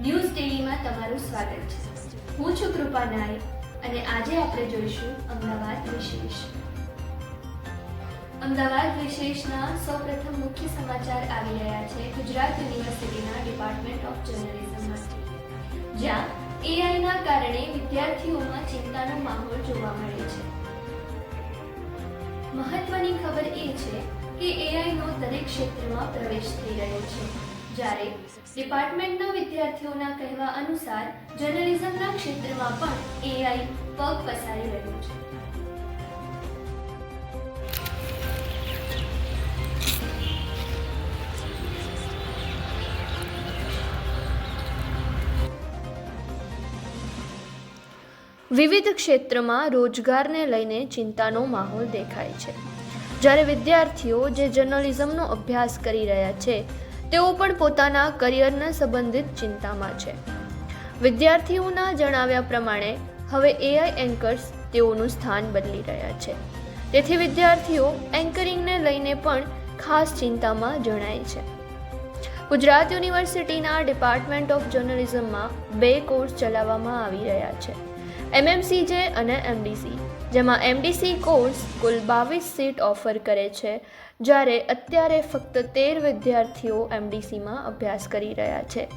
News ડેઈલીમાં તમારું સ્વાગત છે। હું છું કૃપા નાયક અને આજે આપણે જોઈશું અમદાવાદ વિશેષ। અમદાવાદ વિશેષના સૌપ્રથમ મુખ્ય સમાચાર આવી રહ્યા છે ગુજરાત યુનિવર્સિટીના ડિપાર્ટમેન્ટ ઓફ જર્નલિઝમમાંથી, જ્યાં એઆઈના કારણે વિદ્યાર્થીઓમાં ચિંતાનો માહોલ જોવા મળે છે। મહત્વની ખબર એ છે કે એઆઈનો દરેક ક્ષેત્રમાં પ્રવેશ થઈ રહ્યો છે, જ્યારે ડિપાર્ટમેન્ટના વિદ્યાર્થીઓના કહેવા અનુસાર જર્નલિઝમના ક્ષેત્રમાં પણ એઆઈ પગ પસારી રહ્યું છે। વિવિધ ક્ષેત્રમાં રોજગારને લઈને ચિંતાનો માહોલ દેખાય છે, જ્યારે વિદ્યાર્થીઓ જે જર્નલિઝમનો અભ્યાસ કરી રહ્યા છે તેઓ પણ પોતાના કરિયરને સંબંધિત ચિંતામાં છે। વિદ્યાર્થીઓના જણાવ્યા પ્રમાણે હવે એઆઈ એન્કર્સ તેઓનું સ્થાન બદલી રહ્યા છે, તેથી વિદ્યાર્થીઓ એન્કરિંગને લઈને પણ ખાસ ચિંતામાં જણાય છે। ગુજરાત યુનિવર્સિટીના ડિપાર્ટમેન્ટ ઓફ જર્નલિઝમમાં 2 કોર્સ ચલાવવામાં આવી રહ્યા છે, MMCJ અને MDC, જેમાં MDC કોર્સ કુલ 22 સીટ ઓફર કરે છે, જ્યારે અત્યારે ફક્ત 13 વિદ્યાર્થીઓ MDCમાં અભ્યાસ કરી રહ્યા છે।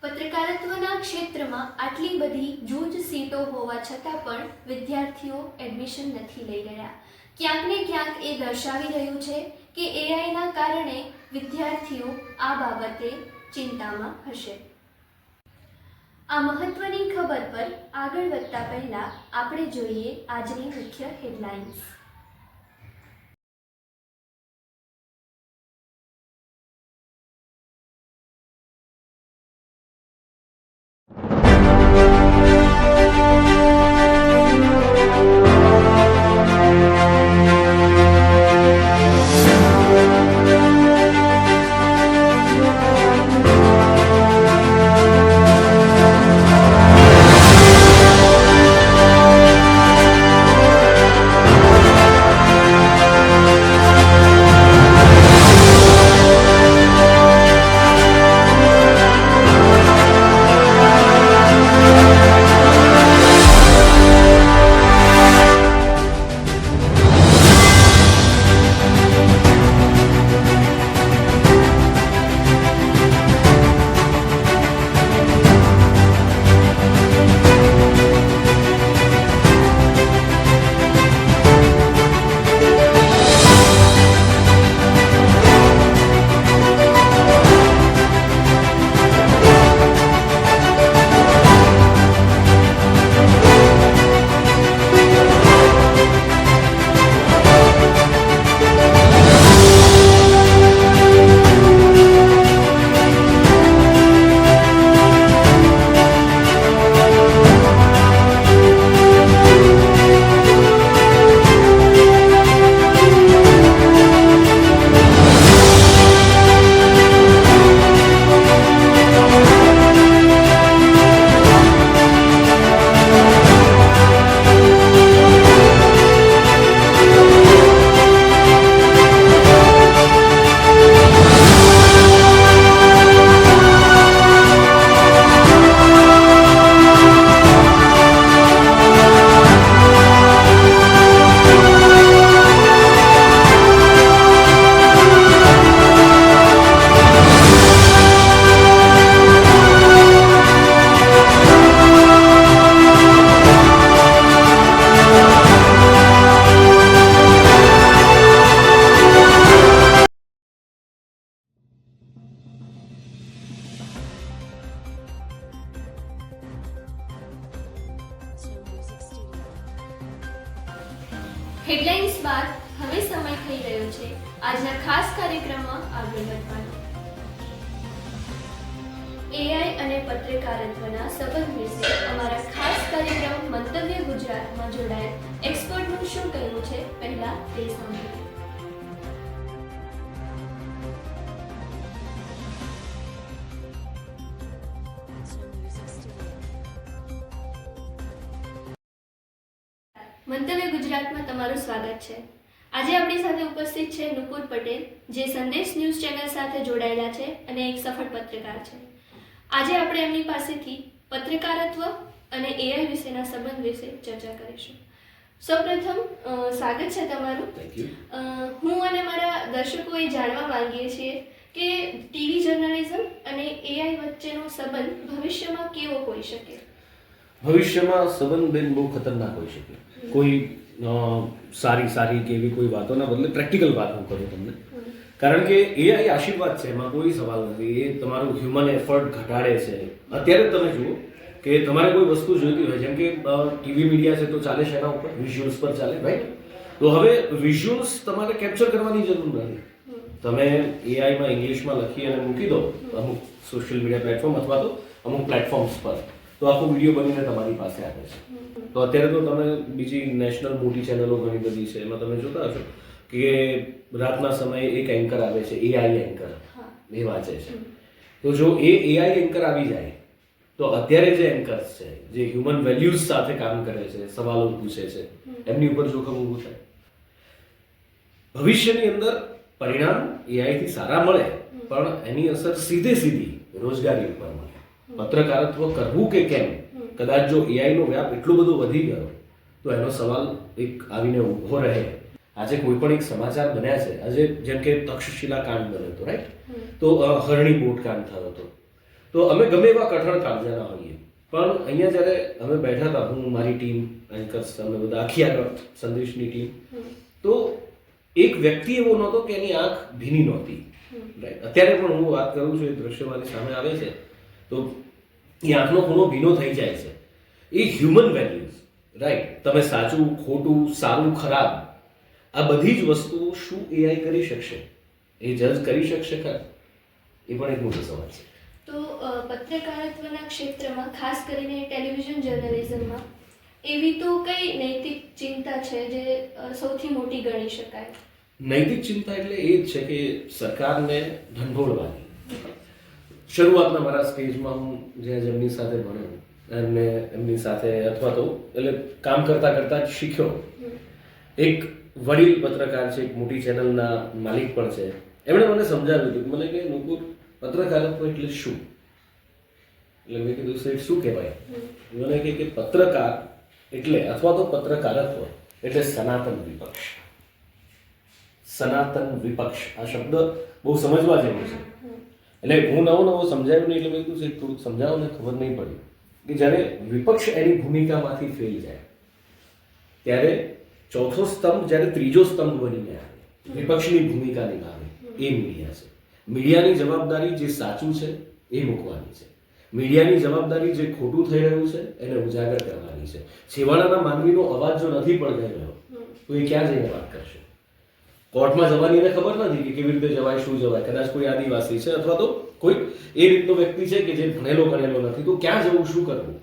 પત્રકારત્વના ક્ષેત્રમાં આટલી બધી જૂજ સીટો હોવા છતાં પણ વિદ્યાર્થીઓ એડમિશન નથી લઈ રહ્યા। ક્યાંક ને ક્યાંક એ દર્શાવી રહ્યું છે કે એઆઈના કારણે વિદ્યાર્થીઓ આ બાબતે ચિંતામાં હશે। આ મહત્વની ખબર પર આગળ વધતા પહેલા આપણે જોઈએ આજની મુખ્ય હેડલાઇન્સ। હેડલાઇન્સ બાદ હવે સમય થઈ રહ્યો છે આજના ખાસ કાર્યક્રમમાં આગળ વધવાનો। એઆઈ અને પત્રકારત્વના સંબંધ વિશે અમારા ખાસ કાર્યક્રમ મંતવ્ય ગુજરાતમાં જોડાયેલ એક્સપર્ટનું શું કહેવું છે, પહેલા તે સાંભળીએ। મંતવ્ય ગુજરાતમાં તમારું સ્વાગત છે. આજે આપણી સાથે ઉપસ્થિત છે નુપુર પટેલ, જે સંદેશ ન્યૂઝ ચેનલ સાથે જોડાયેલા છે અને એક સફળ પત્રકાર છે. આજે આપણે એમની પાસેથી પત્રકારત્વ અને એઆઈ વિશેના સંબંધ વિશે ચર્ચા કરીશું. સૌપ્રથમ સ્વાગત છે તમારું. હું અને મારા દર્શકો એ જાણવા માંગીએ છીએ કે ટીવી જર્નલિઝમ અને એઆઈ વચ્ચેનો સંબંધ ભવિષ્યમાં કેવો હોઈ શકે. ભવિષ્યમાં સંબંધ બેન બહુ ખતરનાક હોઈ શકે. કોઈ સારી કે એવી કોઈ વાતોના બદલે પ્રેક્ટિકલ વાત હું કરું તમને, કારણ કે એઆઈ આશીર્વાદ છે, એમાં કોઈ સવાલ નથી. એ તમારું હ્યુમન એફર્ટ ઘટાડે છે. અત્યારે તમે જુઓ કે તમારે કોઈ વસ્તુ જોઈતી હોય, જેમ કે ટીવી મીડિયા છે તો ચાલે છે એના ઉપર વિઝ્યુઅલ્સ પર ચાલે, રાઈટ? તો હવે વિઝ્યુઅલ્સ તમારે કેપ્ચર કરવાની જરૂર નથી. તમે એઆઈમાં ઇંગ્લિશમાં લખી અને મૂકી દો અમુક સોશિયલ મીડિયા પ્લેટફોર્મ અથવા તો અમુક પ્લેટફોર્મ્સ પર, તો આખો વિડીયો બનીને તમારી પાસે આવે છે. તો અત્યારે તો તમે બીજી નેશનલ મોટી ચેનલો ઘણી બધી છે, એમાં તમે જોતા હશો કે રાતના સમયે એક એન્કર આવે છે, એઆઈ એન્કર, એ વાંચે છે. તો જો એ એઆઈ એન્કર આવી જાય તો અત્યારે જે એન્કર્સ છે, જે હ્યુમન વેલ્યુઝ સાથે કામ કરે છે, સવાલો પૂછે છે, એમની ઉપર જોખમ ઊભું થાય. ભવિષ્યની અંદર પરિણામ એઆઈથી સારા મળે, પણ એની અસર સીધી રોજગારી ઉપર મળે. પત્રકારત્વ કરવું કે કેમ, કદાચ જો એઆઈનો વ્યાપ એટલો બધો વધી ગયો તો એનો સવાલ એક આવીને ઊભો રહે. આજે કોઈ પણ એક સમાચાર બન્યા છે, આજે જેમ કે તક્ષશિલા કાંડ બન્યો હતો, રાઈટ? તો હરણી બોટ કાંડ થયો હતો. તો અમે ગમે એવા કઠણ કાળજાના હોઈએ, પણ અહીંયા જ્યારે અમે બેઠા હતા, હું, મારી ટીમ, એન્કર્સ, અમે બધા આખી આગળ સંદેશની ટીમ, તો એક વ્યક્તિ એવો નહોતો કે એની આંખ ભીની નહોતી, રાઈટ? અત્યારે પણ હું વાત કરું છું, એ દ્રશ્ય મારી સામે આવે છે, તો એ આંખનો ખૂણો ભીનો થઈ જાય છે. એ હ્યુમન વેલ્યુઝ, રાઈટ? તમે સાચું, ખોટું, સારું, ખરાબ, આ બધી જ વસ્તુઓ શું એઆઈ કરી શકશે? એ જજ કરી શકશે ખરા? એ પણ એક મોટો સવાલ છે. તો પત્રકારત્વના ક્ષેત્રમાં, ખાસ કરીને ટેલિવિઝન જર્નલિઝમમાં, એવી તો કઈ નૈતિક ચિંતા છે જે સૌથી મોટી ગણી શકાય? નૈતિક ચિંતા એટલે એ જ છે કે સરકારને ઢંઢોળવાની. શરૂઆતના મારા સ્ટેજમાં હું જેમની સાથે ભણ્યો અને એમની સાથે અથવા તો એટલે કામ કરતા જ શીખ્યો. એક વડીલ પત્રકાર છે, એક મોટી ચેનલના માલિક પણ છે. એમણે મને સમજાવ્યું હતું, મને કે નુપુર, પત્રકારત્વ એટલે શું? એટલે મેં કીધું, સાહેબ શું કહેવાય? મને કે પત્રકાર એટલે અથવા તો પત્રકારત્વ એટલે સનાતન વિપક્ષ. સનાતન વિપક્ષ આ શબ્દ બહુ સમજવા જેવો છે. એટલે હું નવો સમજાવ્યું નહીં, એટલે મેં કીધું સાહેબ થોડુંક સમજાવો ને, ખબર નહીં પડી કે જ્યારે વિપક્ષ એની ભૂમિકામાંથી ફેલ જાય ત્યારે ચોથો સ્તંભ, જ્યારે ત્રીજો સ્તંભ બનીને આવે, વિપક્ષની ભૂમિકા નિભાવે, એ મીડિયા છે. મીડિયાની જવાબદારી જે સાચું છે એ મૂકવાની છે. મીડિયાની જવાબદારી જે ખોટું થઈ રહ્યું છે એને ઉજાગર કરવાની છે. છેવાડાના માનવીનો અવાજ જો નથી પડઘાઈ રહ્યો તો એ ક્યાં જઈને વાત કરશે? કોર્ટમાં જવાની એને ખબર નથી કે કેવી રીતે જવાય, શું જવાય. કદાચ કોઈ આદિવાસી છે અથવા તો કોઈ એ રીતનો વ્યક્તિ છે કે જે ભણેલો ગણેલો નથી, તો ક્યાં જવું, શું કરવું?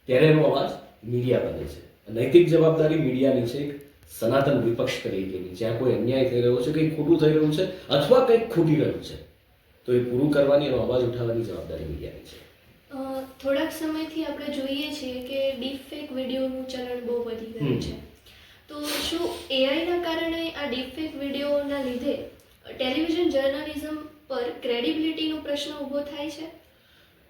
ત્યારે એનો અવાજ મીડિયા બને છે. નૈતિક જવાબદારી મીડિયાની છે, એક સનાતન વિપક્ષ તરીકેની. જ્યાં કોઈ અન્યાય થઈ રહ્યો છે, કંઈક ખોટું થઈ રહ્યું છે અથવા કંઈક ખૂટી રહ્યું છે, તો એ પૂરું કરવાની, એનો અવાજ ઉઠાવવાની જવાબદારી મીડિયાની છે. થોડાક સમયથી આપણે જોઈએ છીએ કે ડીપફેક વિડીયોનું ચલણ બહુ વધી ગયું છે. તો શું એઆઈના કારણે આ ડીપફેક વિડીયોના લીધે ટેલિવિઝન જર્નલિઝમ પર ક્રેડિબિલિટીનો પ્રશ્ન ઊભો થાય છે?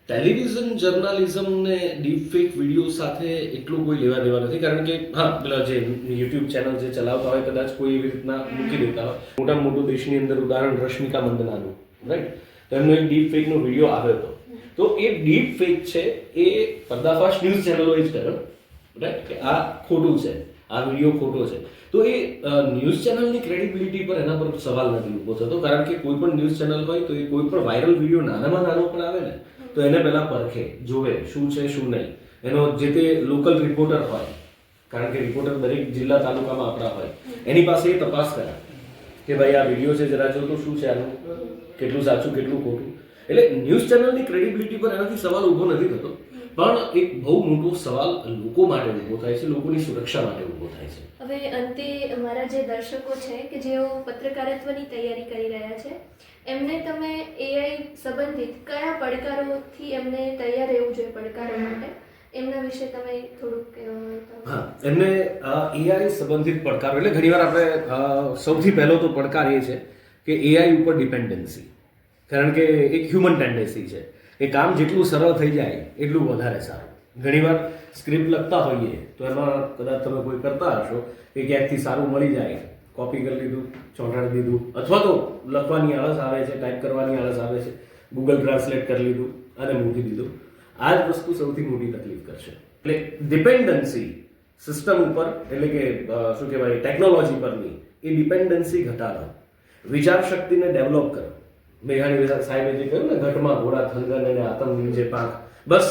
ટેલિવિઝન જર્નલિઝમને ડીપફેક વિડીયો સાથે એટલું કોઈ લેવા દેવા નથી, કારણ કે હા, પેલા જે યુટ્યુબ ચેનલ જે ચલાવતા હોય, કદાચ કોઈ એવી રીતના મૂકી દેતા હોય. મોટામાં મોટું દેશની અંદર ઉદાહરણ રશ્મિકા મંદનાનું, રાઈટ? તો એમનો એક ડીપફેકનો વિડીયો આવ્યો હતો. તો એ ડીપફેક છે એ પર્દાફાશ ન્યૂઝ ચેનલોએ જ કર્યો, રાઈટ? કે આ ખોટું છે, આ વિડીયો ખોટો છે. તો એ ન્યૂઝ ચેનલની ક્રેડિબિલિટી પર એના પર સવાલ નથી ઊભો થતો, કારણ કે કોઈ પણ ન્યૂઝ ચેનલ હોય તો એ કોઈ પણ વાયરલ વિડીયો નાનામાં નાનો પણ આવે ને, તો એને પહેલા પરખે, જોવે શું છે શું નહીં. એનો જે તે લોકલ રિપોર્ટર હોય, કારણ કે રિપોર્ટર દરેક જિલ્લા તાલુકામાં આપણા હોય, એની પાસે એ તપાસ કરાવે કે ભાઈ આ વિડીયો છે, જરા જો તો શું છે આનું, કેટલું સાચું, કેટલું ખોટું. એટલે ન્યૂઝ ચેનલની ક્રેડિબિલિટી પર એનાથી સવાલ ઊભો નથી થતો, પણ એક બહુ મોટો સવાલ લોકો માટે ઊભો થાય છે, લોકોની સુરક્ષા માટે ઊભો થાય છે. હવે અંતે મારા જે દર્શકો છે કે જેઓ પત્રકારત્વની તૈયારી કરી રહ્યા છે, એમને તમે એઆઈ સંબંધિત કયા પડકારોથી એમને તૈયાર રહેવું જોઈએ પડકારો માટે, એમના વિશે તમે થોડુંક કહેવા માંગતા હો? હા, એમને એઆઈ સંબંધિત પડકારો એટલે ઘણીવાર આપણે સૌથી પહેલો તો પડકાર એ છે કે એઆઈ ઉપર ડિપેન્ડન્સી. કારણ કે એક હ્યુમન ટેન્ડન્સી છે, એ કામ જેટલું સરળ થઈ જાય એટલું વધારે સારું. ઘણીવાર સ્ક્રિપ્ટ લખતા હોઈએ તો એમાં કદાચ તમે કોઈ કરતા હશો કે ક્યાંકથી સારું મળી જાય, કોપી કરી લીધું, ચોંટાડી દીધું, અથવા તો લખવાની આળસ આવે છે, ટાઈપ કરવાની આળસ આવે છે, ગૂગલ ટ્રાન્સલેટ કરી લીધું અને મૂકી દીધું. આ જ વસ્તુ સૌથી મોટી તકલીફ કરશે. એટલે ડિપેન્ડન્સી સિસ્ટમ ઉપર એટલે કે શું કહેવાય ટેકનોલોજી પરની એ ડિપેન્ડન્સી ઘટાડો, વિચાર શક્તિને ડેવલપ કરો. મેઘાણી સાહેબે જે કહ્યું ને, ઘટમાં ઘોડા થનગન અને આતમ વીંજે પાંખ, બસ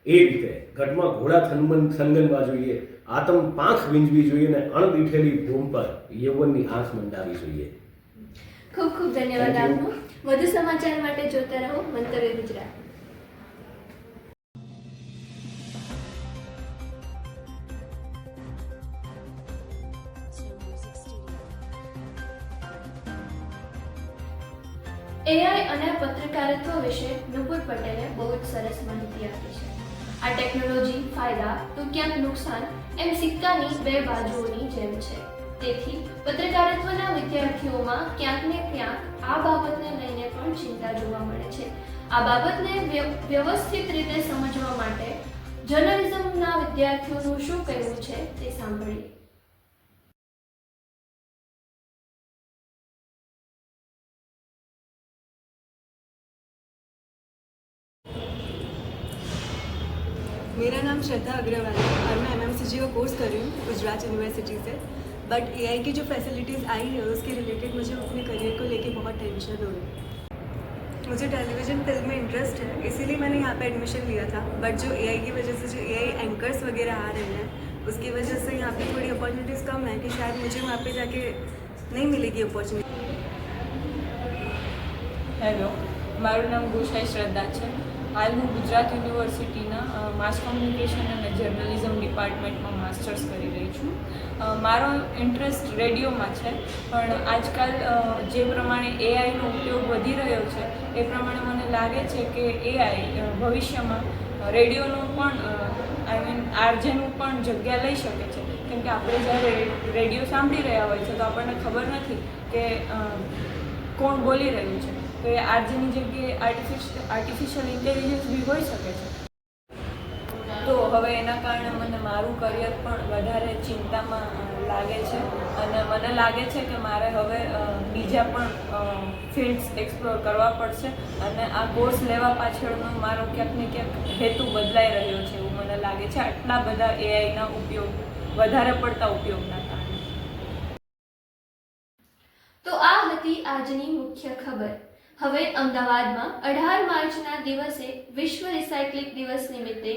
એ રીતે ઘટમાં ઘોડા થનગનવા જોઈએ, આતમ પાંખ વીંજવી જોઈએ ને અણદીઠેલી ભૂમ પર યૌવનની આંખ મંડાવી જોઈએ. ખૂબ ખૂબ ધન્યવાદ આપનો. વધુ સમાચાર માટે જોતા રહો મંતવ્ય ગુજરાત. એઆઈ અને પત્રકારત્વ વિશે નુપુર પટેલે બહુ જ સરસ માહિતી આપી છે. આ ટેકનોલોજી ફાયદા તો ક્યાંક નુકસાન એમ સિક્કાની બે બાજુઓની જેમ છે. તેથી પત્રકારત્વના વિદ્યાર્થીઓમાં ક્યાંક ને ક્યાંક આ બાબતને લઈને પણ ચિંતા જોવા મળે છે. આ બાબતને વ્યવસ્થિત રીતે સમજવા માટે જર્નલિઝમના વિદ્યાર્થીઓનું શું કહેવું છે તે સાંભળીએ. मेरा नाम श्रद्धा अग्रवाल है और मैं एमएमसीजी का कोर्स कर रही हूँ गुजरात यूनिवर्सिटी से. बट एआई की जो फैसिलिटीज़ आई है उसके रिलेटेड मुझे अपने करियर को लेके बहुत टेंशन हो रही है. मुझे टेलीविज़न फिल्म में इंटरेस्ट है, इसीलिए मैंने यहाँ पे एडमिशन लिया था. बट जो एआई की वजह से जो एआई एंकर्स वगैरह आ रहे हैं उसकी वजह से यहाँ पे थोड़ी अपॉर्चुनिटीज़ कम है कि शायद मुझे वहाँ पे जाके नहीं मिलेगी अपॉर्चुनिटी. હેલો, મારું નામ ગોસાઈ શ્રદ્ધા છે. હાલ હું ગુજરાત યુનિવર્સિટીના માસ કોમ્યુનિકેશન અને જર્નલિઝમ ડિપાર્ટમેન્ટમાં માસ્ટર્સ કરી રહી છું. મારો ઇન્ટરેસ્ટ રેડિયોમાં છે, પણ આજકાલ જે પ્રમાણે એઆઈનો ઉપયોગ વધી રહ્યો છે એ પ્રમાણે મને લાગે છે કે એઆઈ ભવિષ્યમાં રેડિયોનું પણ આરજેનું પણ જગ્યા લઈ શકે છે. કેમ કે આપણે જ્યારે રેડિયો સાંભળી રહ્યા હોય છે તો આપણને ખબર નથી કે કોણ બોલી રહ્યું છે, તો એ આરજેની જગ્યાએ આર્ટિફિશિયલ ઇન્ટેલિજન્સ બી હોઈ શકે છે. તો હવે એના કારણે મને મારું કરિયર પણ વધારે ચિંતામાં લાગે છે અને મને લાગે છે કે મારે હવે બીજા પણ ફિલ્ડ્સ એક્સપ્લોર કરવા પડશે અને આ કોર્સ લેવા પાછળનો મારો ક્યાંક ને ક્યાંક હેતુ બદલાઈ રહ્યો છે એવું મને લાગે છે, આટલા બધા એઆઈના ઉપયોગ, વધારે પડતા ઉપયોગના કારણે. તો આ હતી આજની મુખ્ય ખબર. હવે અમદાવાદમાં 18 માર્ચના દિવસે વિશ્વ રિસાયકલિંગ દિવસ નિમિત્તે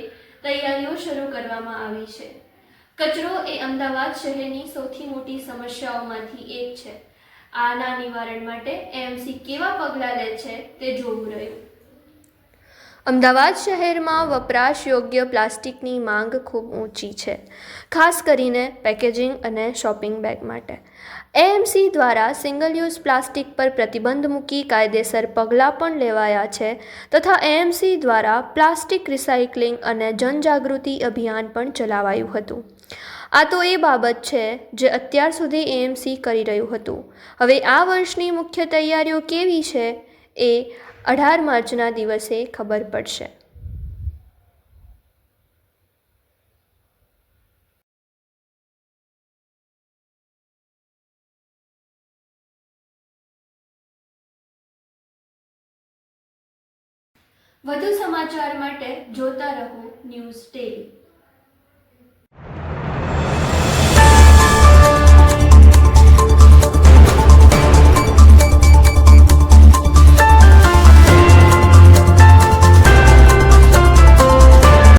તૈયારીઓ શરૂ કરવામાં આવી છે. કચરો એ અમદાવાદ શહેરની સૌથી મોટી સમસ્યાઓમાંથી એક છે. આના નિવારણ માટે એએમસી કેવા પગલાં લે છે તે જોવું રહ્યું. અમદાવાદ શહેરમાં વપરાશ યોગ્ય પ્લાસ્ટિકની માંગ ખૂબ ઊંચી છે, ખાસ કરીને પેકેજિંગ અને શોપિંગ બેગ માટે. એએમસી દ્વારા સિંગલ યુઝ પ્લાસ્ટિક પર પ્રતિબંધ મૂકી કાયદેસર પગલાં પણ લેવાયા છે તથા એએમસી દ્વારા પ્લાસ્ટિક રિસાયકલિંગ અને જનજાગૃતિ અભિયાન પણ ચલાવાયું હતું. આ તો એ બાબત છે જે અત્યાર સુધી એએમસી કરી રહ્યું હતું. હવે આ વર્ષની મુખ્ય તૈયારીઓ કેવી છે એ 18 માર્ચના દિવસે ખબર પડશે. વધુ સમાચાર માટે જોતા રહો ન્યૂઝ ડેલી.